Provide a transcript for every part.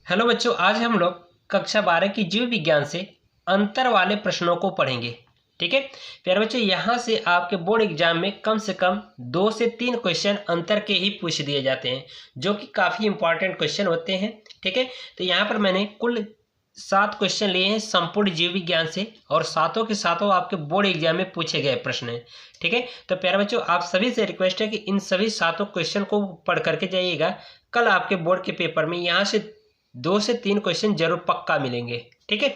Hello बच्चों, आज हम लोग कक्षा 12 की जीव विज्ञान से अंतर वाले प्रश्नों को पढ़ेंगे। ठीक है प्यारे बच्चों, यहाँ से आपके बोर्ड एग्जाम में कम से कम 2 से 3 क्वेश्चन अंतर के ही पूछ दिए जाते हैं, जो कि काफ़ी इंपॉर्टेंट क्वेश्चन होते हैं। ठीक है, तो यहाँ पर मैंने कुल 7 क्वेश्चन लिए हैं संपूर्ण जीव विज्ञान से, और सातों के सातों आपके बोर्ड एग्जाम में पूछे गए प्रश्न हैं। ठीक है, तो प्यारे बच्चों, आप सभी से रिक्वेस्ट है कि इन सभी सातों क्वेश्चन को पढ़ करके जाइएगा। कल आपके बोर्ड के पेपर में यहाँ से 2 से 3 क्वेश्चन जरूर पक्का मिलेंगे। ठीक है,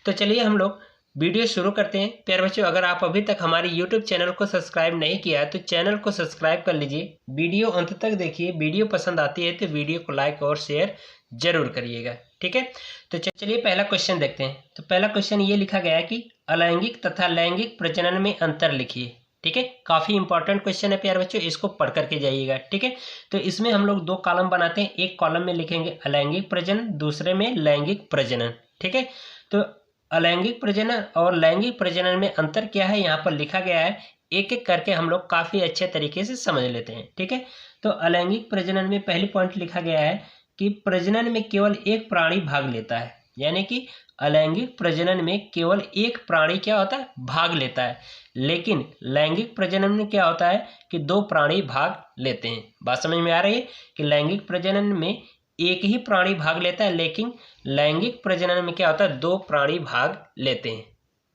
तो चलिए हम लोग वीडियो शुरू करते हैं। प्यारे बच्चों, अगर आप अभी तक हमारे YouTube चैनल को सब्सक्राइब नहीं किया है तो चैनल को सब्सक्राइब कर लीजिए। वीडियो अंत तक देखिए, वीडियो पसंद आती है तो वीडियो को लाइक और शेयर जरूर करिएगा। ठीक है, तो चलिए पहला क्वेश्चन देखते हैं। तो पहला क्वेश्चन ये लिखा गया है कि अलैंगिक तथा लैंगिक प्रजनन में अंतर लिखिए। ठीक है, काफ़ी इंपॉर्टेंट क्वेश्चन है प्यारे बच्चों, इसको पढ़ करके जाइएगा। ठीक है, तो इसमें हम लोग 2 कॉलम बनाते हैं। एक कॉलम में लिखेंगे अलैंगिक प्रजनन, दूसरे में लैंगिक प्रजनन। ठीक है, तो अलैंगिक प्रजनन और लैंगिक प्रजनन में अंतर क्या है यहाँ पर लिखा गया है। एक एक करके हम लोग काफ़ी अच्छे तरीके से समझ लेते हैं। ठीक है, तो अलैंगिक प्रजनन में पहली पॉइंट लिखा गया है कि प्रजनन में केवल एक प्राणी भाग लेता है, यानी कि अलैंगिक प्रजनन में केवल एक प्राणी क्या होता है, भाग लेता है। लेकिन लैंगिक प्रजनन में क्या होता है कि 2 प्राणी भाग लेते हैं। बात समझ में आ रही है कि लैंगिक प्रजनन में एक ही प्राणी भाग लेता है, लेकिन लैंगिक प्रजनन में क्या होता है, 2 प्राणी भाग लेते हैं।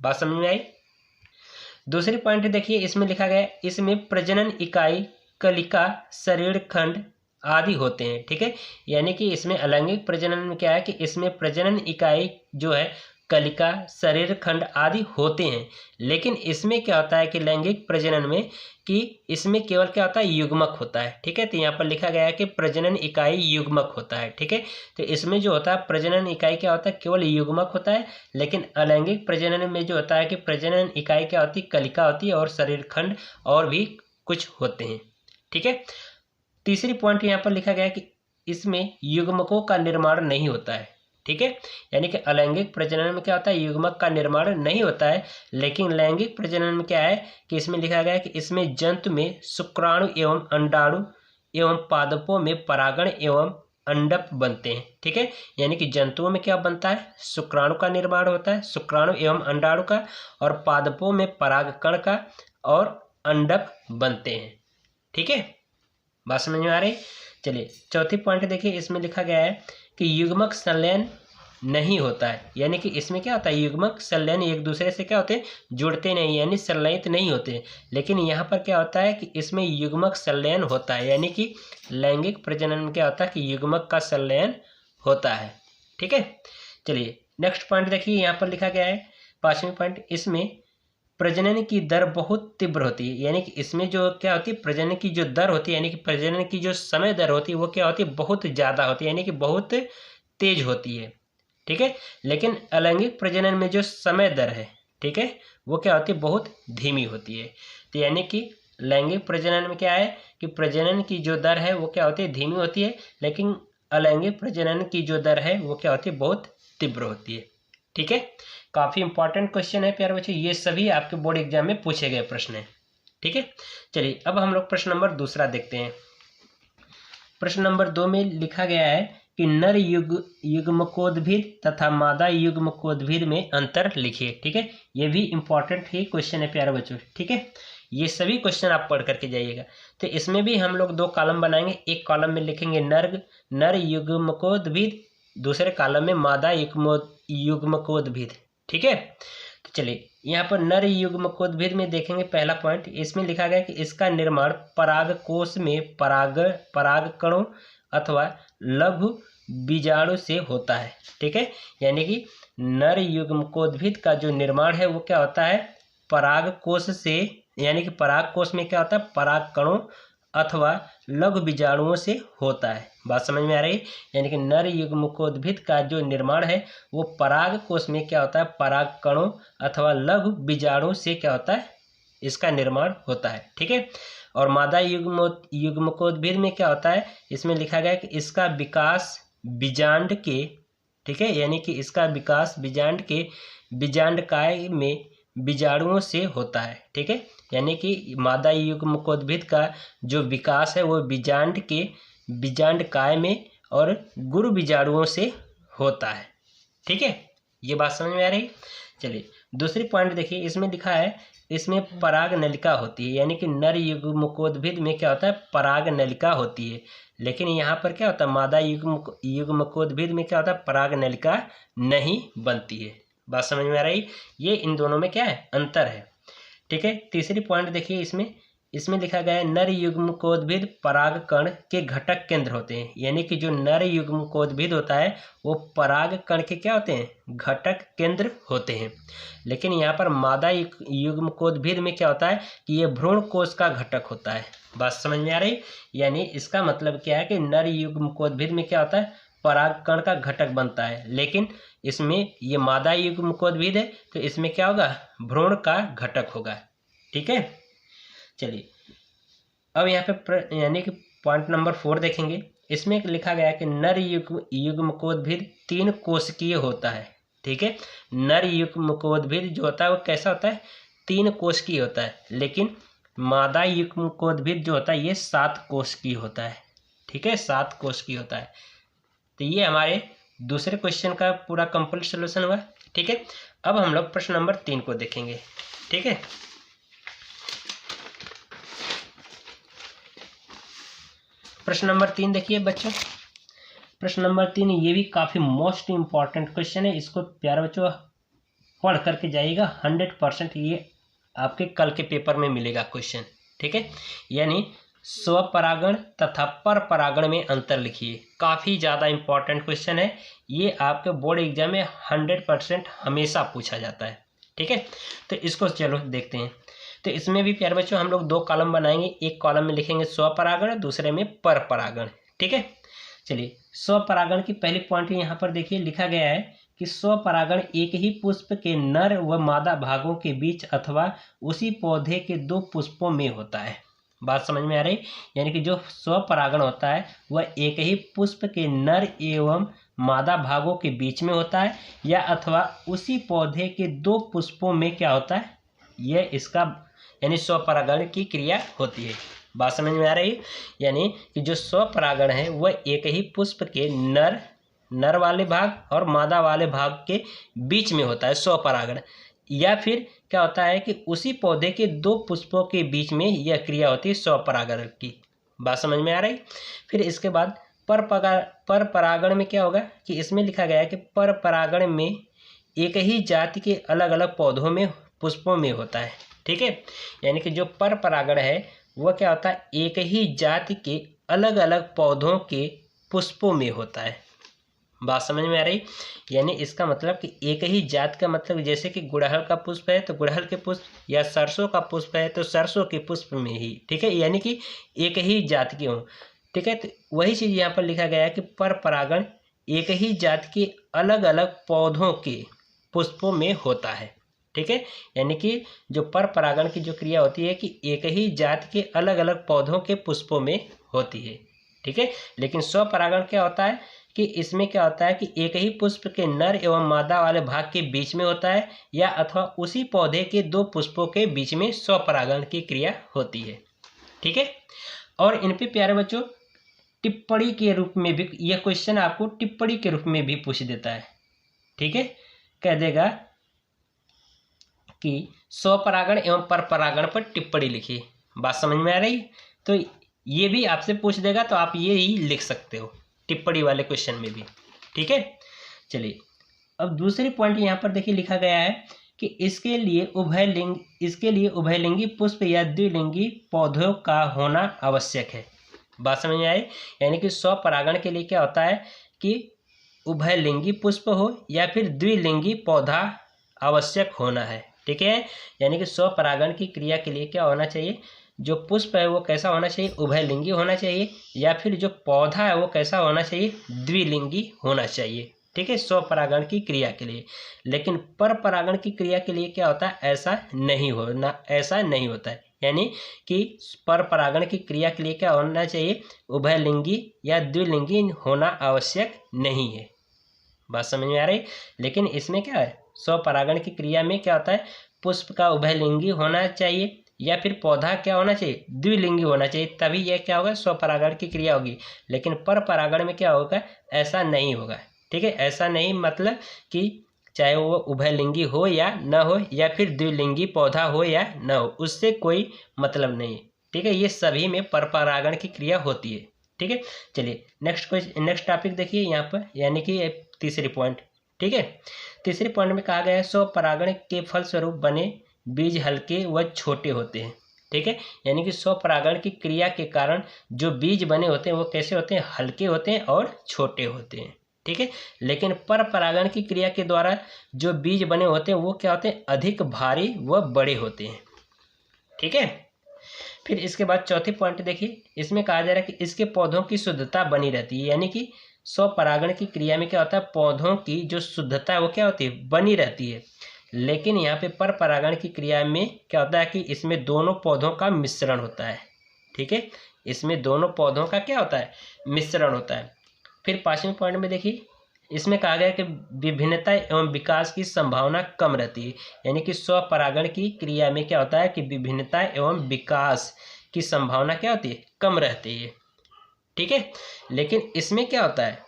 बात समझ में आई। दूसरी पॉइंट देखिए, इसमें लिखा गया है इसमें प्रजनन इकाई, कलिका, शरीर खंड आदि होते हैं। ठीक है, यानी कि इसमें अलैंगिक प्रजनन में क्या है कि इसमें प्रजनन इकाई जो है, कलिका, शरीर खंड आदि होते हैं। लेकिन इसमें क्या होता है कि लैंगिक प्रजनन में कि इसमें केवल क्या होता है, युग्मक होता है। ठीक है, तो यहाँ पर लिखा गया है कि प्रजनन इकाई युग्मक होता है। ठीक है, तो इसमें जो होता है प्रजनन इकाई क्या होता है, केवल युग्मक होता है। लेकिन अलैंगिक प्रजनन में जो होता है कि प्रजनन इकाई क्या होती है, कलिका होती है, और शरीर खंड और भी कुछ होते हैं। ठीक है, तीसरी पॉइंट यहाँ पर लिखा गया है कि इसमें युग्मकों का निर्माण नहीं होता है। ठीक है, यानी कि अलैंगिक प्रजनन में क्या होता है, युग्मक का निर्माण नहीं होता है। लेकिन लैंगिक प्रजनन में क्या है कि इसमें लिखा गया है कि इसमें जंतु में शुक्राणु एवं अंडाणु एवं पादपों में परागण एवं अंडप बनते हैं। ठीक है, यानी कि जंतुओं में क्या बनता है, शुक्राणु का निर्माण होता है, शुक्राणु एवं अंडाणु का, और पादपों में परागकण का और अंडप बनते हैं। ठीक है, बात समझ में आ रही। चलिए चौथी पॉइंट देखिए, इसमें लिखा गया है कि युग्मक संलयन नहीं होता है, यानी कि इसमें क्या होता है, युग्मक संलयन एक दूसरे से क्या होते हैं, जुड़ते नहीं, यानी संलयित नहीं होते। लेकिन यहाँ पर क्या होता है कि इसमें युग्मक संलयन होता है, यानी कि लैंगिक प्रजनन में क्या होता है कि युग्मक का संलयन होता है। ठीक है, चलिए नेक्स्ट पॉइंट देखिए, यहाँ पर लिखा गया है 5वीं पॉइंट, इसमें प्रजनन की दर बहुत तीव्र होती है। यानी कि इसमें जो क्या होती है, प्रजनन की जो दर होती है, यानी कि प्रजनन की जो समय दर होती है वो क्या होती है, बहुत ज़्यादा होती है, यानी कि बहुत तेज होती है। ठीक है, लेकिन अलैंगिक प्रजनन में जो समय दर है, ठीक है, वो क्या होती है, बहुत धीमी होती है। तो यानी कि लैंगिक प्रजनन में क्या है कि प्रजनन की जो दर है वो क्या होती है, धीमी होती है। लेकिन अलैंगिक प्रजनन की जो दर है वो क्या होती है, बहुत तीव्र होती है। ठीक है, काफ़ी इंपॉर्टेंट क्वेश्चन है प्यारे बच्चों, ये सभी आपके बोर्ड एग्जाम में पूछे गए प्रश्न हैं। ठीक है, चलिए अब हम लोग प्रश्न नंबर 2 देखते हैं। प्रश्न नंबर 2 में लिखा गया है कि नर युग्मकोद्भिद तथा मादा युग्मकोद्भिद में अंतर लिखिए। ठीक है, ये भी इंपॉर्टेंट ही क्वेश्चन है प्यारे बच्चों। ठीक है, ये सभी क्वेश्चन आप पढ़ करके जाइएगा। तो इसमें भी हम लोग 2 कॉलम बनाएंगे। एक कॉलम में लिखेंगे नर युग्मकोद्भिद, दूसरे कॉलम में मादा युग्मकोद्भिद। ठीक है, तो चलिए यहाँ पर नर युग्मकोद्भिद में देखेंगे पहला पॉइंट, इसमें लिखा गया कि इसका निर्माण परागकोश में परागकणों अथवा लघु बीजाणु से होता है। ठीक है, यानी कि नर युग्मकोद्भिद का जो निर्माण है वो क्या होता है, परागकोश से, यानी कि परागकोश में क्या होता है, परागकणों अथवा लघु बीजाणुओं से होता है। बात समझ में आ रही है, यानी कि नर युग्मकोद्भिद का जो निर्माण है वो परागकोश में क्या होता है, परागकणों अथवा लघु बीजाणु से क्या होता है, इसका निर्माण होता है। ठीक है, और मादा युग्मकोद्भिद में क्या होता है, इसमें लिखा गया है कि इसका विकास बीजांड के, ठीक है, यानी कि इसका विकास बीजांड के बीजांडकाय में बीजाणुओं से होता है। ठीक है, यानी कि मादा युग्मकोद्भिद का जो विकास है वो बीजांड के बीजांडकाय में और गुरु बीजाणुओं से होता है। ठीक है, ये बात समझ में आ रही। चलिए दूसरी पॉइंट देखिए, इसमें लिखा है इसमें पराग नलिका होती है, यानी कि नर युग्मकोद्भिद में क्या होता है, पराग नलिका होती है। लेकिन यहाँ पर क्या होता है, मादा युग्मकोद्भिद में क्या होता है, पराग नलिका नहीं बनती है। बात समझ में आ रही। ये इन दोनों में क्या है, अंतर है। ठीक है, तीसरी पॉइंट देखिए, इसमें लिखा गया है नर युग्मकोद्भिद परागकण के घटक केंद्र होते हैं, यानी कि जो नर युग्मकोद्भिद होता है वो परागकण के क्या होते हैं, घटक केंद्र होते हैं। लेकिन यहाँ पर मादा युग्मकोद्भिद में क्या होता है कि ये भ्रूण कोश का घटक होता है। बात समझ में आ रही। यानी इसका मतलब क्या है कि नर युग्मकोद्भिद में क्या होता है, परागकण का घटक बनता है, लेकिन इसमें ये मादा युग्मकोद्भिद है तो इसमें क्या होगा, भ्रूण का घटक होगा। ठीक है, चलिए अब यहाँ पे यानी कि पॉइंट नंबर 4 देखेंगे। इसमें लिखा गया है कि नर युग्मकोद्भिद 3 कोशिकीय होता है। ठीक है, नर युग्मकोद्भिद जो होता है वो कैसा होता है, 3 कोशिकीय होता है, लेकिन मादा युग्मकोद्भिद जो होता है ये 7 कोशिकीय होता है। ठीक है, 7 कोशिकीय होता है। तो ये हमारे दूसरे क्वेश्चन का पूरा कंप्लीट सोल्यूशन हुआ। ठीक है, अब हम लोग प्रश्न नंबर 3 को देखेंगे। ठीक है, प्रश्न नंबर 3 देखिए बच्चों, प्रश्न नंबर 3 ये भी काफ़ी मोस्ट इम्पॉर्टेंट क्वेश्चन है। इसको प्यारे बच्चों पढ़ करके जाइएगा, 100% ये आपके कल के पेपर में मिलेगा क्वेश्चन। ठीक है, यानी स्वपरागण तथा पर परागण में अंतर लिखिए। काफ़ी ज़्यादा इम्पॉर्टेंट क्वेश्चन है ये, आपके बोर्ड एग्जाम में 100% हमेशा पूछा जाता है। ठीक है, तो इसको चलो देखते हैं। तो इसमें भी प्यारे बच्चों हम लोग 2 कॉलम बनाएंगे, एक कॉलम में लिखेंगे स्वपरागण, दूसरे में पर परागण। ठीक है, चलिए स्वपरागण की पहली पॉइंट यहाँ पर देखिए, लिखा गया है कि स्वपरागण एक ही पुष्प के नर व मादा भागों के बीच अथवा उसी पौधे के 2 पुष्पों में होता है। बात समझ में आ रही। यानी कि जो स्वपरागण होता है वह एक ही पुष्प के नर एवं मादा भागों के बीच में होता है, या अथवा उसी पौधे के 2 पुष्पों में क्या होता है, यह इसका यानी स्वपरागण की क्रिया होती है। बात समझ में आ रही। यानी कि जो स्वपरागण है वह एक ही पुष्प के नर वाले भाग और मादा वाले भाग के बीच में होता है स्वपरागण, या फिर क्या होता है कि उसी पौधे के 2 पुष्पों के बीच में यह क्रिया होती है स्वपरागण की। बात समझ में आ रही। फिर इसके बाद पर परागण में क्या होगा कि इसमें लिखा गया है कि पर परागण में एक ही जाति के अलग अलग पौधों में पुष्पों में होता है। ठीक है, यानी कि जो पर परागण है वह क्या होता है, एक ही जाति के अलग अलग पौधों के पुष्पों में होता है। बात समझ में आ रही। यानी इसका मतलब कि एक ही जात का मतलब जैसे कि गुड़हल का पुष्प है तो गुड़हल के पुष्प, या सरसों का पुष्प है तो सरसों के पुष्प में ही। ठीक है, यानी कि एक ही जात के हों। ठीक है, तो वही चीज़ यहाँ पर लिखा गया है कि पर परागण एक ही जात के अलग अलग पौधों के पुष्पों में होता है। ठीक है, यानी कि जो पर परागण की जो क्रिया होती है कि एक ही जात के अलग अलग पौधों के पुष्पों में होती है। ठीक है, लेकिन स्वपरागण क्या होता है कि इसमें क्या होता है कि एक ही पुष्प के नर एवं मादा वाले भाग के बीच में होता है, या अथवा उसी पौधे के 2 पुष्पों के बीच में स्वपरागण की क्रिया होती है। ठीक है, और इन पे प्यारे बच्चों टिप्पणी के रूप में भी यह क्वेश्चन आपको टिप्पणी के रूप में भी पूछ देता है। ठीक है, कह देगा कि स्वपरागण एवं पर परागण पर टिप्पणी लिखिए। बात समझ में आ रही। तो ये भी आपसे पूछ देगा तो आप ये ही लिख सकते हो टिप्पणी वाले क्वेश्चन में भी। ठीक है, चलिए अब दूसरी पॉइंट यहाँ पर देखिए, लिखा गया है कि इसके लिए उभयलिंगी पुष्प या द्विलिंगी पौधों का होना आवश्यक है। बात समझ में आई। यानी कि स्वपरागण के लिए क्या होता है कि उभयलिंगी पुष्प हो या फिर द्विलिंगी पौधा आवश्यक होना है। ठीक है, यानी कि स्वपरागण की क्रिया के लिए क्या होना चाहिए, जो पुष्प है वो कैसा होना चाहिए, उभयलिंगी होना चाहिए, या फिर जो पौधा है वो कैसा होना चाहिए, द्विलिंगी होना चाहिए। ठीक है, स्वपरागण की क्रिया के लिए। लेकिन पर परागण की क्रिया के लिए क्या होता है, ऐसा नहीं होता है। यानी कि पर परागण की क्रिया के लिए क्या होना चाहिए, उभयलिंगी या द्विलिंगी होना आवश्यक नहीं है। बात समझ में आ रही। लेकिन इसमें क्या है, स्वपरागण की क्रिया में क्या होता है, पुष्प का उभयलिंगी होना चाहिए या फिर पौधा क्या होना चाहिए, द्विलिंगी होना चाहिए, तभी यह क्या होगा, स्वपरागण की क्रिया होगी। लेकिन पर परागण में क्या होगा, ऐसा नहीं होगा। ठीक है, ऐसा नहीं मतलब कि चाहे वो उभयलिंगी हो या न हो, या फिर द्विलिंगी पौधा हो या न हो, उससे कोई मतलब नहीं है। ठीक है, ये सभी में परपरागण की क्रिया होती है। ठीक है, चलिए नेक्स्ट टॉपिक देखिए यहाँ पर, यानी कि तीसरी पॉइंट। ठीक है, तीसरे पॉइंट में कहा गया है स्वपरागण के फलस्वरूप बने बीज हल्के व छोटे होते हैं। ठीक है, यानी कि स्वपरागण की क्रिया के कारण जो बीज बने होते हैं वो कैसे होते हैं, हल्के होते हैं और छोटे होते हैं। ठीक है, लेकिन पर परागण की क्रिया के द्वारा जो बीज बने होते हैं वो क्या होते हैं, अधिक भारी व बड़े होते हैं। ठीक है, फिर इसके बाद चौथी पॉइंट देखिए, इसमें कहा जा रहा है कि इसके पौधों की शुद्धता बनी रहती है, यानी कि स्वपरागण की क्रिया में क्या होता है, पौधों की जो शुद्धता है वो क्या होती है, बनी रहती है। लेकिन यहाँ पे पर परागण की क्रिया में क्या होता है कि इसमें दोनों पौधों का मिश्रण होता है। ठीक है, इसमें दोनों पौधों का क्या होता है, मिश्रण होता है। फिर पांचवें पॉइंट में देखिए, इसमें कहा गया कि विभिन्नता एवं विकास की संभावना कम रहती है, यानी कि स्वपरागण की क्रिया में क्या होता है कि विभिन्नता एवं विकास की संभावना क्या होती है, कम रहती है। ठीक है, लेकिन इसमें क्या होता है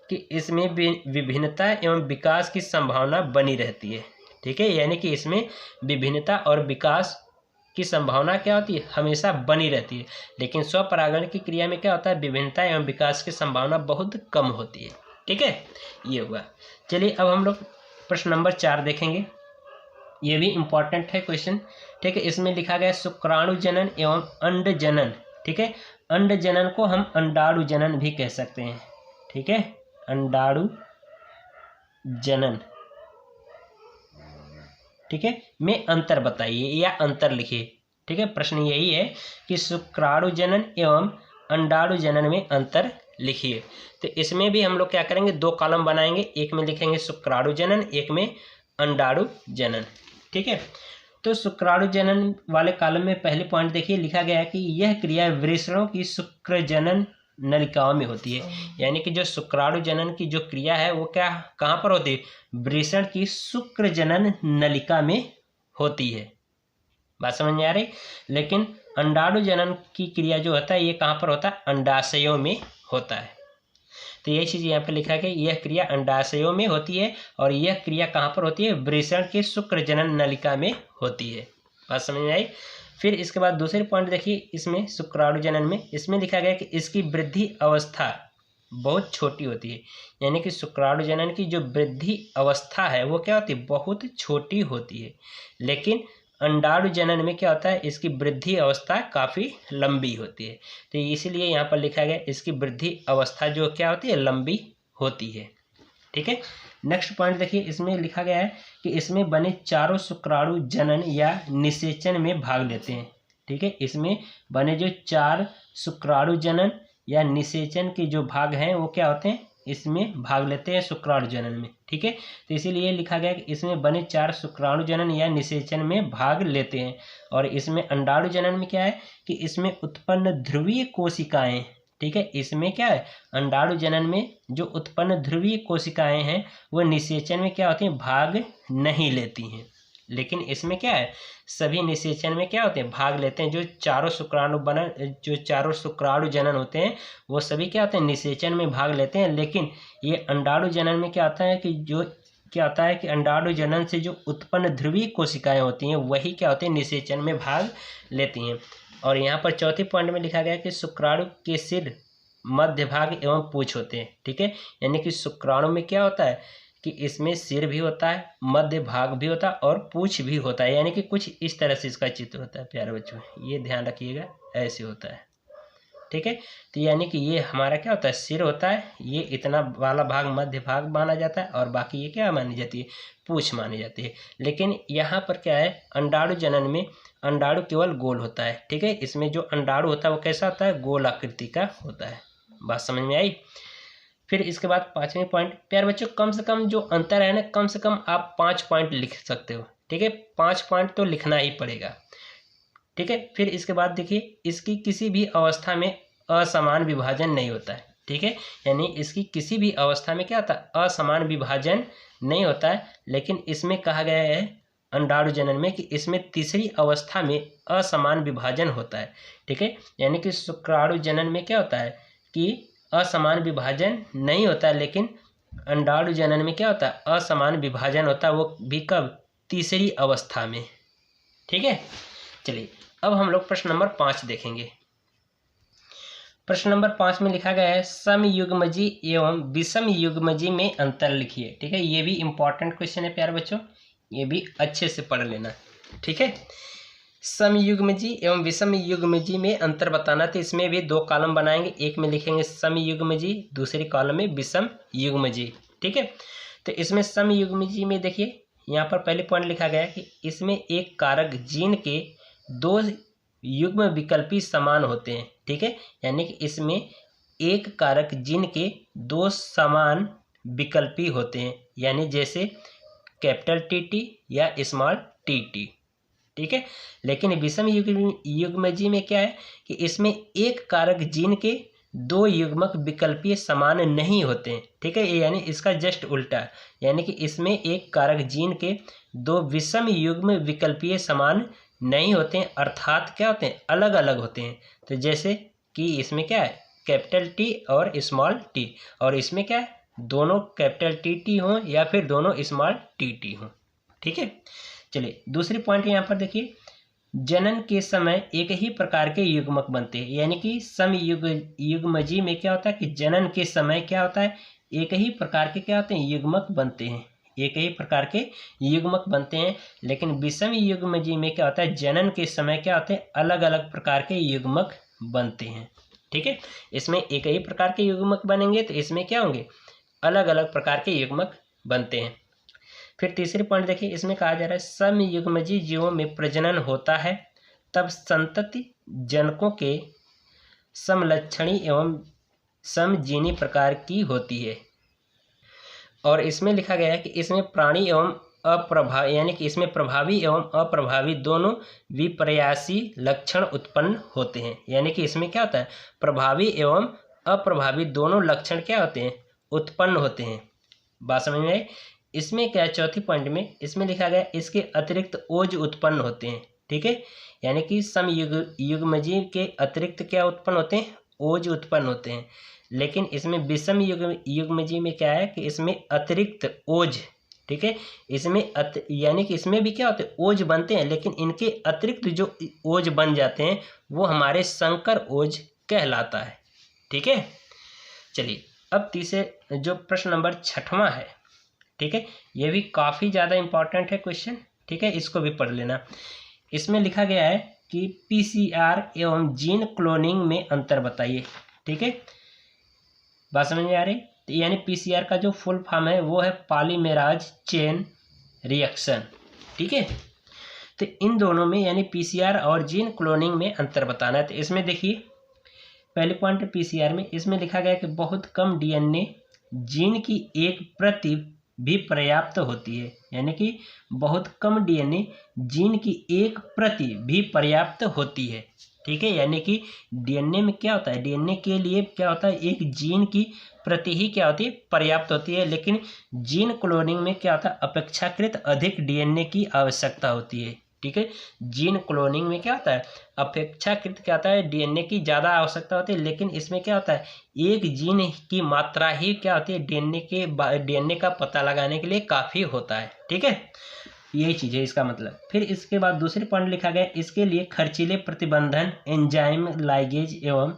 कि इसमें विभिन्नता एवं विकास की संभावना बनी रहती है। ठीक है, यानी कि इसमें विभिन्नता और विकास की संभावना क्या होती है, हमेशा बनी रहती है। लेकिन स्वपरागण की क्रिया में क्या होता है, विभिन्नता एवं विकास की संभावना बहुत कम होती है। ठीक है, ये हुआ। चलिए अब हम लोग प्रश्न नंबर 4 देखेंगे, ये भी इम्पॉर्टेंट है क्वेश्चन। ठीक है, इसमें लिखा गया शुक्राणु जनन एवं अंड जनन। ठीक है, अंड जनन को हम अंडाणु जनन भी कह सकते हैं। ठीक है, अंडाणु जनन। ठीक है, में अंतर बताइए या अंतर लिखिए। ठीक है, प्रश्न यही है कि शुक्राणु जनन एवं अंडाणु जनन में अंतर लिखिए। तो इसमें भी हम लोग क्या करेंगे, 2 कॉलम बनाएंगे, एक में लिखेंगे शुक्राणु जनन, एक में अंडाणु जनन। ठीक है, तो शुक्राणु जनन वाले कॉलम में पहले पॉइंट देखिए, लिखा गया है कि यह क्रिया वृषणों की शुक्र जनन नलिकाओं में होती है। यानी कि जो शुक्राणु जनन की जो क्रिया है वो क्या, कहाँ पर होती है, वृषण की शुक्र जनन नलिका में होती है। बात समझ में आ रही। लेकिन अंडाणु जनन की क्रिया जो होता है ये कहाँ पर होता है, अंडाशयों में होता है। तो ये चीज़ यहाँ पे लिखा गया, यह क्रिया अंडाशयों में होती है और यह क्रिया कहाँ पर होती है, वृषण के शुक्र जनन नलिका में होती है। बात समझ में आई। फिर इसके बाद दूसरे पॉइंट देखिए, इसमें शुक्राणु जनन में इसमें लिखा गया कि इसकी वृद्धि अवस्था बहुत छोटी होती है। यानी कि शुक्राणु जनन की जो वृद्धि अवस्था है वो क्या होती है, बहुत छोटी होती है। लेकिन अंडाणु जनन में क्या होता है, इसकी वृद्धि अवस्था काफ़ी लंबी होती है। तो इसीलिए यहाँ पर लिखा गया इसकी वृद्धि अवस्था जो क्या होती है, लंबी होती है। ठीक है, नेक्स्ट पॉइंट देखिए, इसमें लिखा गया है कि इसमें बने चारों शुक्राणु जनन या निषेचन में भाग लेते हैं। ठीक है, इसमें बने जो 4 शुक्राणु जनन या निषेचन के जो भाग हैं वो क्या होते हैं, इसमें भाग लेते हैं शुक्राणु जनन में। ठीक है, तो इसीलिए लिखा गया कि इसमें बने 4 शुक्राणु जनन या निषेचन में भाग लेते हैं। और इसमें अंडाणु जनन में क्या है कि इसमें उत्पन्न ध्रुवीय कोशिकाएं, ठीक है, इसमें क्या है, अंडाणु जनन में जो उत्पन्न ध्रुवीय कोशिकाएं हैं वो निषेचन में क्या होती हैं, भाग नहीं लेती हैं। लेकिन इसमें क्या है, सभी निषेचन में क्या होते हैं, भाग लेते हैं। जो चारों शुक्राणु जनन होते हैं वो सभी क्या होते हैं, निषेचन में भाग लेते हैं। लेकिन ये अंडाणु जनन में क्या होता है कि अंडाणु जनन से जो उत्पन्न ध्रुवीय कोशिकाएं होती हैं वही क्या होते हैं, निषेचन में भाग लेती हैं। और यहाँ पर चौथे पॉइंट में लिखा गया कि शुक्राणु के सिर, मध्य भाग एवं पूंछ होते हैं। ठीक है, यानी कि शुक्राणु में क्या होता है कि इसमें सिर भी होता है, मध्य भाग भी होता है और पूंछ भी होता है। यानी कि कुछ इस तरह से इसका चित्र होता है प्यारे बच्चों, ये ध्यान रखिएगा, ऐसे होता है। ठीक है, तो यानी कि ये हमारा क्या होता है, सिर होता है, ये इतना वाला भाग मध्य भाग माना जाता है और बाकी ये क्या मानी जाती है, पूंछ मानी जाती है। लेकिन यहाँ पर क्या है, अंडाणु जनन में अंडाणु केवल गोल होता है। ठीक है, इसमें जो अंडाणु होता है वो कैसा होता है, गोल आकृति का होता है। बात समझ में आई। फिर इसके बाद 5वें पॉइंट, प्यारे बच्चों कम से कम जो अंतर है ना, कम से कम आप 5 पॉइंट लिख सकते हो। ठीक है, 5 पॉइंट तो लिखना ही पड़ेगा। ठीक है, फिर इसके बाद देखिए, इसकी किसी भी अवस्था में असमान विभाजन नहीं होता है। ठीक है, यानी इसकी किसी भी अवस्था में क्या होता है, असमान विभाजन नहीं होता है। लेकिन इसमें कहा गया है अंडाणु जनन में कि इसमें तीसरी अवस्था में असमान विभाजन होता है। ठीक है, यानी कि शुक्राणु जनन में क्या होता है कि असमान विभाजन नहीं होता है, लेकिन अंडाणु जनन में क्या होता है, असमान विभाजन होता है, वो भी कब, तीसरी अवस्था में। ठीक है, चलिए अब हम लोग प्रश्न नंबर 5 देखेंगे। प्रश्न नंबर 5 में लिखा गया है समयुग्मजी एवं विषम युग्मजी में अंतर लिखिए। ठीक है, ये भी इंपॉर्टेंट क्वेश्चन है प्यारे बच्चों, ये भी अच्छे से पढ़ लेना। ठीक है, समयुग्मजी एवं विषम युग्मजी में अंतर बताना, तो इसमें भी 2 कॉलम बनाएंगे, एक में लिखेंगे समयुग्मजी, दूसरी कॉलम में विषम युग्मजी। ठीक है, तो इसमें समयुग्मजी में देखिए यहाँ पर पहले पॉइंट लिखा गया है कि इसमें एक कारक जीन के 2 युग्म विकल्पी समान होते हैं। ठीक है, यानी कि इसमें एक कारक जीन के 2 समान विकल्पी होते हैं, यानी जैसे कैपिटल टी या स्मॉल टी। ठीक है, लेकिन विषम युग्मजी में क्या है कि इसमें एक कारक जीन के 2 युग्मक विकल्पीय समान नहीं होते हैं। ठीक है, यानी इसका जस्ट उल्टा, यानी कि इसमें एक कारक जीन के 2 विषम युग्म विकल्पीय समान नहीं होते हैं, अर्थात क्या होते हैं, अलग अलग होते हैं। तो जैसे कि इसमें क्या है, कैपिटल टी और स्मॉल टी, और इसमें क्या है, दोनों कैपिटल टी हों या फिर दोनों स्मॉल टी हों। ठीक है, चलिए दूसरी पॉइंट यहाँ पर देखिए, जनन के समय एक ही प्रकार के युग्मक बनते हैं, यानी कि समयुग्मजी में क्या होता है कि जनन के समय क्या होता है, एक ही प्रकार के क्या होते हैं, युग्मक बनते हैं, एक ही प्रकार के युग्मक बनते हैं। लेकिन विषम युग्मजी में क्या होता है, जनन के समय क्या होते हैं, अलग अलग प्रकार के युग्मक बनते हैं। ठीक है, इसमें एक ही प्रकार के युग्मक बनेंगे तो इसमें क्या होंगे, अलग अलग प्रकार के युग्मक बनते हैं। फिर तीसरी पॉइंट देखिए, इसमें कहा जा रहा है समयुग्मजी जीवों में प्रजनन होता है तब संतति जनकों के समलक्षणी एवं समजीनी प्रकार की होती है। और इसमें लिखा गया है कि इसमें प्राणी एवं अप्रभावी, यानी कि इसमें प्रभावी एवं अप्रभावी दोनों विपर्यासी लक्षण उत्पन्न होते हैं। यानी कि इसमें क्या होता है, प्रभावी एवं अप्रभावी दोनों लक्षण क्या होते हैं, उत्पन्न होते हैं। बात समझ में आई। इसमें क्या है, चौथी पॉइंट में इसमें लिखा गया इसके अतिरिक्त ओज उत्पन्न होते हैं। ठीक है, यानी कि समयुग्मजी के अतिरिक्त क्या उत्पन्न होते हैं, ओज उत्पन्न होते हैं। लेकिन इसमें विषम युग्मजी में क्या है कि इसमें अतिरिक्त ओज, ठीक है, इसमें यानी कि इसमें भी क्या होते हैं, ओज बनते हैं, लेकिन इनके अतिरिक्त जो ओज बन जाते हैं वो हमारे संकर ओज कहलाता है। ठीक है, चलिए अब तीसरे जो प्रश्न नंबर 6वां है, ठीक है, ये भी काफ़ी ज़्यादा इम्पॉर्टेंट है क्वेश्चन। ठीक है, इसको भी पढ़ लेना। इसमें लिखा गया है कि पीसीआर एवं जीन क्लोनिंग में अंतर बताइए। ठीक है, बात समझ में आ रही। तो यानी पीसीआर का जो फुल फॉर्म है वो है पॉलीमेराज चेन रिएक्शन। ठीक है, तो इन दोनों में यानी पीसीआर और जीन क्लोनिंग में अंतर बताना है। तो इसमें देखिए पहले पॉइंट पीसीआर में, इसमें लिखा गया कि बहुत कम डीएनए जीन की एक प्रति भी पर्याप्त होती है, यानी कि बहुत कम डीएनए जीन की एक प्रति भी पर्याप्त होती है। ठीक है, यानी कि डीएनए में क्या होता है, डीएनए के लिए क्या होता है, एक जीन की प्रति ही क्या होती है, पर्याप्त होती है। लेकिन जीन क्लोनिंग में क्या होता है, अपेक्षाकृत अधिक डीएनए की आवश्यकता होती है। ठीक है, जीन क्लोनिंग में क्या होता है, अपेक्षाकृत क्या होता है, डीएनए की ज़्यादा आवश्यकता होती है, लेकिन इसमें क्या होता है, एक जीन की मात्रा ही क्या होती है, डीएनए का पता लगाने के लिए काफ़ी होता है। ठीक है, यही चीज़ है इसका मतलब। फिर इसके बाद दूसरे पॉइंट लिखा गया, इसके लिए खर्चीले प्रतिबंधन एंजाइम लाइगेज एवं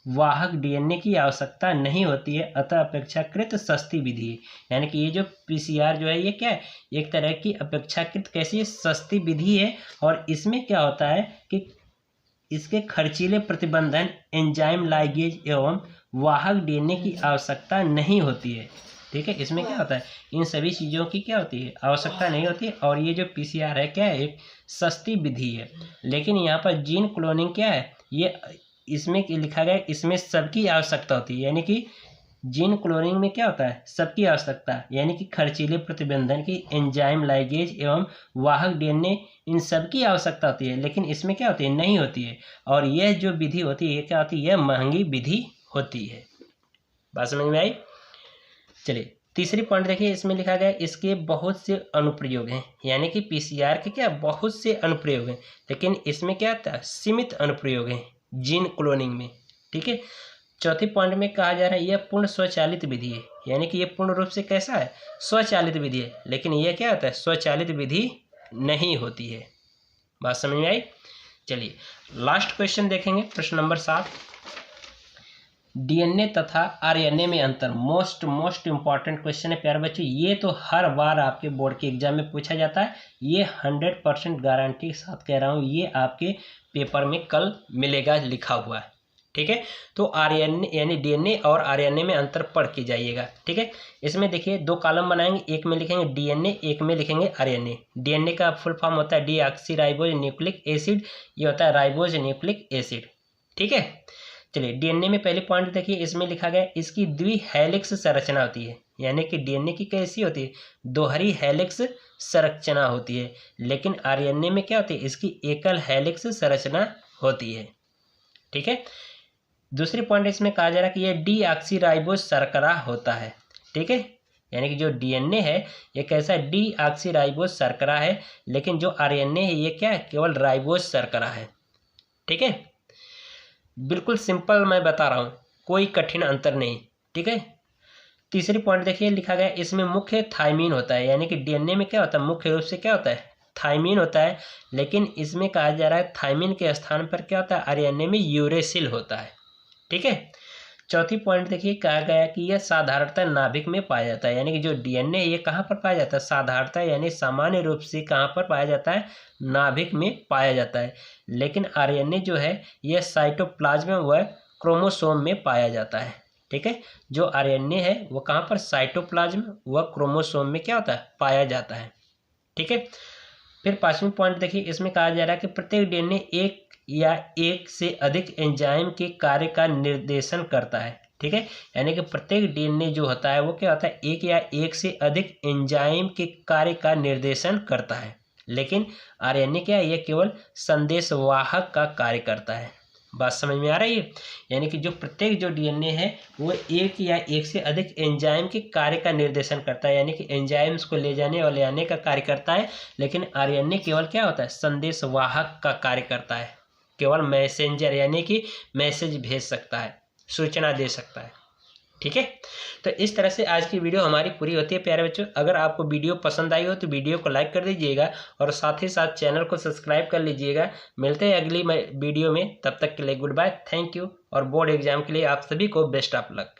वाहक डीएनए की आवश्यकता नहीं होती है, अतः अपेक्षाकृत सस्ती विधि है। यानी कि ये जो पीसीआर जो है ये क्या है, एक तरह की अपेक्षाकृत कैसी सस्ती विधि है। और इसमें क्या होता है कि इसके खर्चीले प्रतिबंधन एंजाइम लाइगेज एवं वाहक डीएनए की आवश्यकता नहीं होती है। ठीक है, इसमें क्या होता है, इन सभी चीज़ों की क्या होती है, आवश्यकता नहीं होती है। और ये जो पीसीआर है क्या है, एक सस्ती विधि है। लेकिन यहाँ पर जीन क्लोनिंग क्या है, ये इसमें लिखा गया इसमें सबकी आवश्यकता होती है। यानी कि जीन क्लोनिंग में क्या होता है, सबकी आवश्यकता, यानी कि खर्चीले प्रतिबंधन की एंजाइम लाइगेज एवं वाहक डीएनए इन सब की आवश्यकता होती है। लेकिन इसमें क्या होती है, नहीं होती है। और यह जो विधि होती है क्या होती है, यह महंगी विधि होती है। बात समझ में आई। चलिए तीसरी पॉइंट देखिए, इसमें लिखा गया इसके बहुत से अनुप्रयोग हैं। यानी कि पीसीआर के क्या बहुत से अनुप्रयोग हैं, लेकिन इसमें क्या होता है, सीमित अनुप्रयोग हैं जीन क्लोनिंग में। ठीक है, चौथी पॉइंट में कहा जा रहा है यह पूर्ण स्वचालित विधि है, यानी कि ये पूर्ण रूप से कैसा है, स्वचालित विधि है, लेकिन यह क्या होता है, स्वचालित विधि नहीं होती है। बात समझ में आई। चलिए लास्ट क्वेश्चन देखेंगे, प्रश्न नंबर 7। डीएनए तथा आरएनए में अंतर, मोस्ट इंपॉर्टेंट क्वेश्चन है प्यारे बच्चों। ये तो हर बार आपके बोर्ड के एग्जाम में पूछा जाता है, ये 100% गारंटी के साथ कह रहा हूँ, ये आपके पेपर में कल मिलेगा लिखा हुआ है, ठीक है। तो आरएनए यानी डीएनए और आरएनए में अंतर पढ़ के जाइएगा, ठीक है। इसमें देखिए 2 कॉलम बनाएंगे, एक में लिखेंगे डीएनए, एक में लिखेंगे आरएनए। डीएनए का फुल फॉर्म होता है डीऑक्सीराइबोज न्यूक्लिक एसिड, ये होता है राइबोज न्यूक्लिक एसिड, ठीक है। चलिए डीएनए में पहले पॉइंट देखिए, इसमें लिखा गया इसकी द्विहेलिक्स संरचना होती है, यानी कि डीएनए की कैसी होती है, दोहरी हेलिक्स संरचना होती है, लेकिन आरएनए में क्या होती है, इसकी एकल हेलिक्स संरचना होती है, ठीक है। दूसरी पॉइंट इसमें कहा जा रहा है कि यह डीऑक्सीराइबोज शर्करा होता है, ठीक है, यानी कि जो डीएनए है ये कैसा डीऑक्सीराइबोज शर्करा है, लेकिन जो आरएनए है ये क्या है, केवल राइबोज शर्करा है, ठीक है। बिल्कुल सिंपल मैं बता रहा हूँ, कोई कठिन अंतर नहीं, ठीक है। तीसरी पॉइंट देखिए लिखा गया इसमें मुख्य थायमीन होता है, यानी कि डीएनए में क्या होता है, मुख्य रूप से क्या होता है, थायमीन होता है, लेकिन इसमें कहा जा रहा है थायमीन के स्थान पर क्या होता है, आरएनए में यूरेसिल होता है, ठीक है। चौथी पॉइंट देखिए कहा गया कि यह साधारणतः नाभिक में पाया जाता है, यानी कि जो डीएनए ये कहाँ पर पाया जाता है, साधारणतः यानी सामान्य रूप से कहाँ पर पाया जाता है, नाभिक में पाया जाता है, लेकिन आरएनए जो है यह साइटोप्लाज्म व क्रोमोसोम में पाया जाता है, ठीक है। जो आरएनए है वो कहाँ पर, साइटोप्लाज्म व क्रोमोसोम में क्या होता है, पाया जाता है, ठीक है। फिर 5वीं पॉइंट देखिए, इसमें कहा जा रहा है कि प्रत्येक डीएनए एक या एक से अधिक एंजाइम के कार्य का निर्देशन करता है, ठीक है, यानी कि प्रत्येक डीएनए जो होता है वो क्या होता है, एक या एक से अधिक एंजाइम के कार्य का निर्देशन करता है, लेकिन आरएनए क्या है, ये केवल संदेशवाहक का कार्य करता है। बात समझ में आ रही है, यानी कि जो प्रत्येक जो डीएनए है वो एक या एक से अधिक एंजाइम के कार्य का निर्देशन करता है, यानी कि एंजाइम्स को ले जाने और ले आने का कार्य करता है, लेकिन आरएनए केवल क्या होता है, संदेशवाहक का कार्य करता है, केवल मैसेंजर यानी कि मैसेज भेज सकता है, सूचना दे सकता है, ठीक है। तो इस तरह से आज की वीडियो हमारी पूरी होती है प्यारे बच्चों। अगर आपको वीडियो पसंद आई हो तो वीडियो को लाइक कर दीजिएगा और साथ ही साथ चैनल को सब्सक्राइब कर लीजिएगा। मिलते हैं अगली वीडियो में, तब तक के लिए गुड बाय, थैंक यू। और बोर्ड एग्जाम के लिए आप सभी को बेस्ट ऑफ लक।